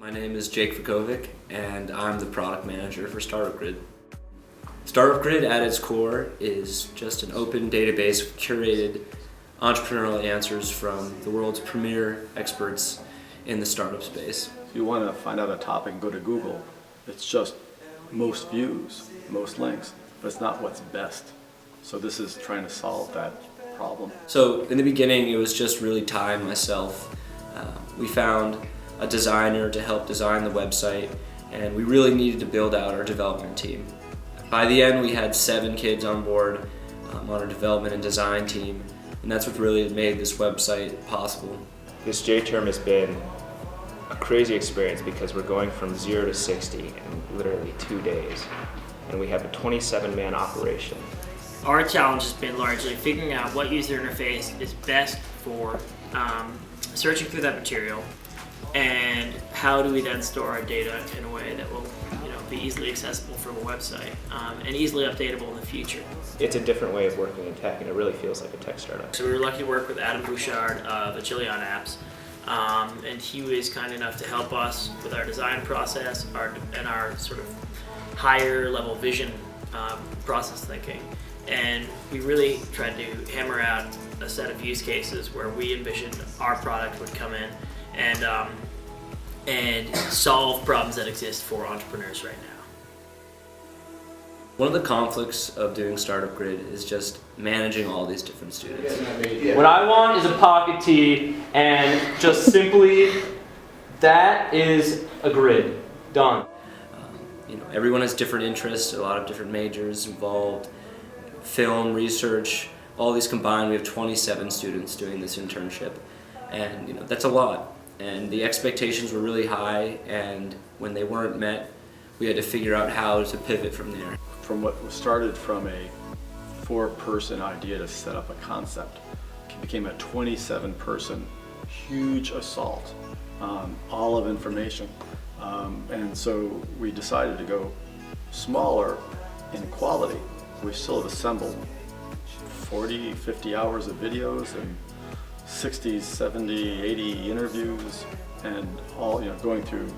My name is Jake Vukovic, and I'm the product manager for StartupGrid. StartupGrid at its core is just an open database of curated entrepreneurial answers from the world's premier experts in the startup space. If you want to find out a topic and go to Google, it's just most views, most links, but it's not what's best. So this is trying to solve that problem. So in the beginning, it was just really Ty and myself. We found a designer to help design the website, and we really needed to build out our development team. By the end, we had 7 kids on board on our development and design team, and that's what really made this website possible. This J-term has been a crazy experience because we're going from 0 to 60 in literally 2 days, and we have a 27-man operation. Our challenge has been largely figuring out what user interface is best for searching through that material, and how do we then store our data in a way that will be easily accessible from a website and easily updatable in the future. It's a different way of working in tech, and it really feels like a tech startup. So we were lucky to work with Adam Bouchard of Agilion Apps, and he was kind enough to help us with our design process and our sort of higher level vision process thinking. And we really tried to hammer out a set of use cases where we envisioned our product would come in and solve problems that exist for entrepreneurs right now. One of the conflicts of doing StartupGrid is just managing all these different students. What I want is a pocket tee, and just simply, that is a grid. Done. Everyone has different interests, a lot of different majors involved, film, research, all these combined. We have 27 students doing this internship, and that's a lot. And the expectations were really high, and when they weren't met, we had to figure out how to pivot from there. From what started from a 4-person idea to set up a concept, it became a 27-person huge assault on all of information. And so we decided to go smaller in quality. We still have assembled 40, 50 hours of videos and 60, 70, 80 interviews, and all going through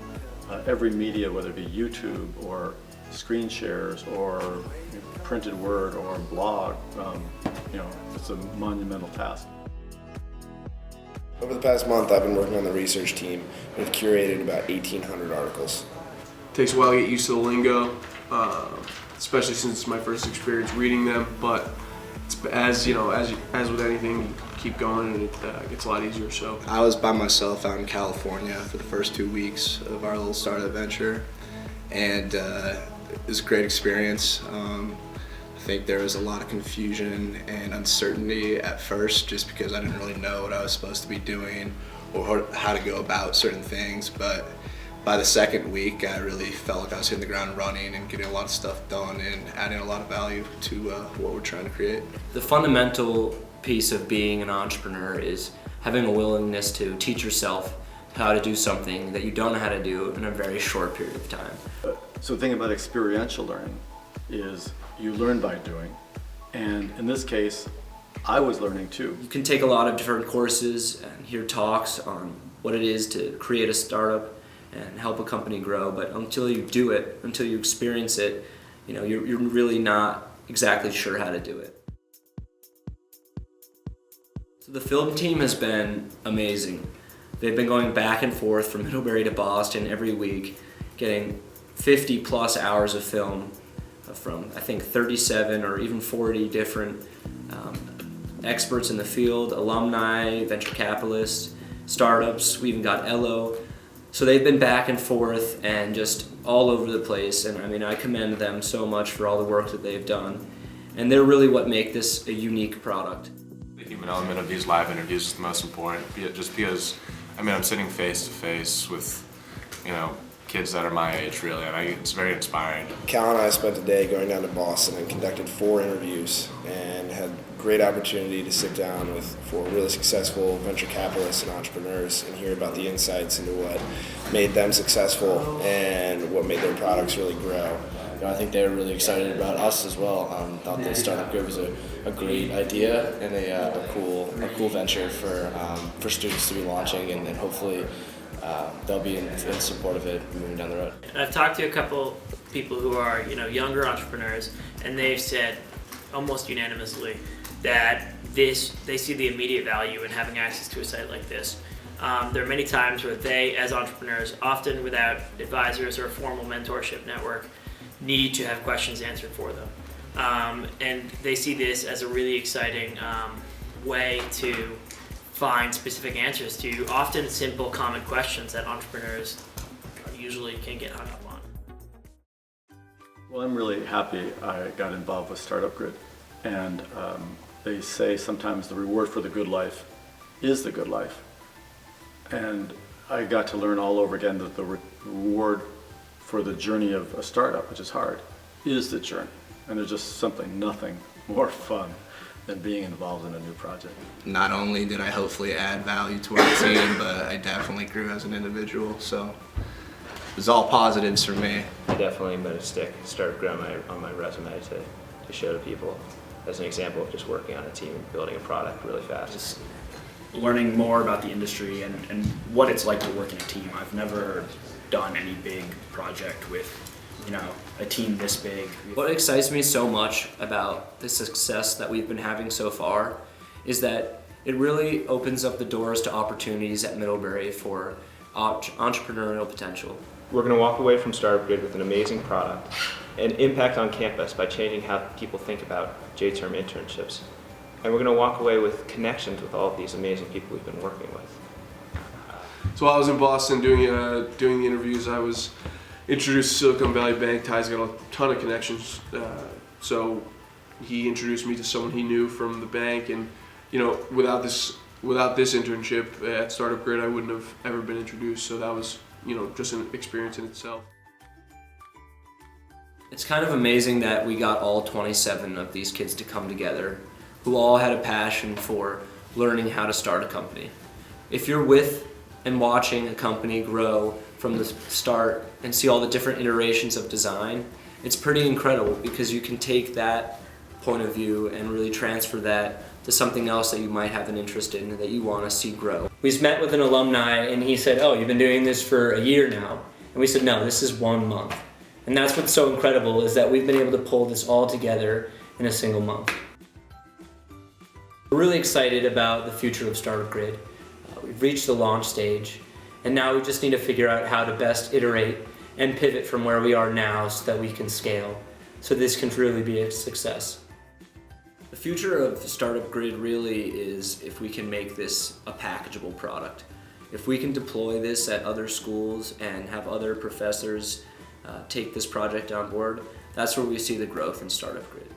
every media, whether it be YouTube or screen shares or printed word or blog. It's a monumental task. Over the past month, I've been working on the research team. We've curated about 1,800 articles. It takes a while to get used to the lingo, especially since it's my first experience reading them. But it's, as with anything, you keep going and it gets a lot easier. So I was by myself out in California for the first 2 weeks of our little startup venture, and it was a great experience. I think there was a lot of confusion and uncertainty at first, just because I didn't really know what I was supposed to be doing or how to go about certain things. But by the second week, I really felt like I was hitting the ground running and getting a lot of stuff done and adding a lot of value to what we're trying to create. The fundamental piece of being an entrepreneur is having a willingness to teach yourself how to do something that you don't know how to do in a very short period of time. So the thing about experiential learning is you learn by doing, and in this case, I was learning too. You can take a lot of different courses and hear talks on what it is to create a startup and help a company grow, but until you do it, until you experience it, you're really not exactly sure how to do it. So the film team has been amazing. They've been going back and forth from Middlebury to Boston every week, getting 50 plus hours of film from I think 37 or even 40 different experts in the field, alumni, venture capitalists, startups. We even got Ello. So they've been back and forth and just all over the place, and I commend them so much for all the work that they've done, and they're really what make this a unique product. The human element of these live interviews is the most important, just because I'm sitting face to face with kids that are my age, really, and it's very inspiring. Cal and I spent a day going down to Boston and conducted 4 interviews and had great opportunity to sit down with 4 really successful venture capitalists and entrepreneurs and hear about the insights into what made them successful and what made their products really grow. I think they were really excited about us as well. Thought that StartupGrid was a great idea and a cool venture for students to be launching and hopefully they'll be in support of it moving down the road. And I've talked to a couple people who are, younger entrepreneurs, and they've said almost unanimously that they see the immediate value in having access to a site like this. There are many times where they, as entrepreneurs, often without advisors or a formal mentorship network, need to have questions answered for them. And they see this as a really exciting way to find specific answers to often simple, common questions that entrepreneurs usually can get hung up on. Well, I'm really happy I got involved with StartupGrid, and they say sometimes the reward for the good life is the good life. And I got to learn all over again that the reward for the journey of a startup, which is hard, is the journey. And there's just nothing more fun than being involved in a new project. Not only did I hopefully add value to our team, but I definitely grew as an individual, so it was all positives for me. I definitely made a StartupGrid on my resume to show to people as an example of just working on a team and building a product really fast. Just learning more about the industry and what it's like to work in a team. I've never done any big project with a team this big. What excites me so much about the success that we've been having so far is that it really opens up the doors to opportunities at Middlebury for entrepreneurial potential. We're going to walk away from StartupGrid with an amazing product and impact on campus by changing how people think about J-term internships. And we're going to walk away with connections with all of these amazing people we've been working with. So while I was in Boston doing the interviews, I was introduced to Silicon Valley Bank. Ty's got a ton of connections, so he introduced me to someone he knew from the bank, and without this internship at StartupGrid, I wouldn't have ever been introduced. So that was just an experience in itself. It's kind of amazing that we got all 27 of these kids to come together, who all had a passion for learning how to start a company. If you're with and watching a company grow from the start and see all the different iterations of design, it's pretty incredible because you can take that point of view and really transfer that to something else that you might have an interest in that you want to see grow. We met with an alumni and he said, "Oh, you've been doing this for a year now." And we said, "No, this is 1 month." And that's what's so incredible, is that we've been able to pull this all together in a single month. We're really excited about the future of StartupGrid. We've reached the launch stage, and now we just need to figure out how to best iterate and pivot from where we are now so that we can scale, so this can really be a success. The future of StartupGrid really is if we can make this a packageable product. If we can deploy this at other schools and have other professors take this project on board, that's where we see the growth in StartupGrid.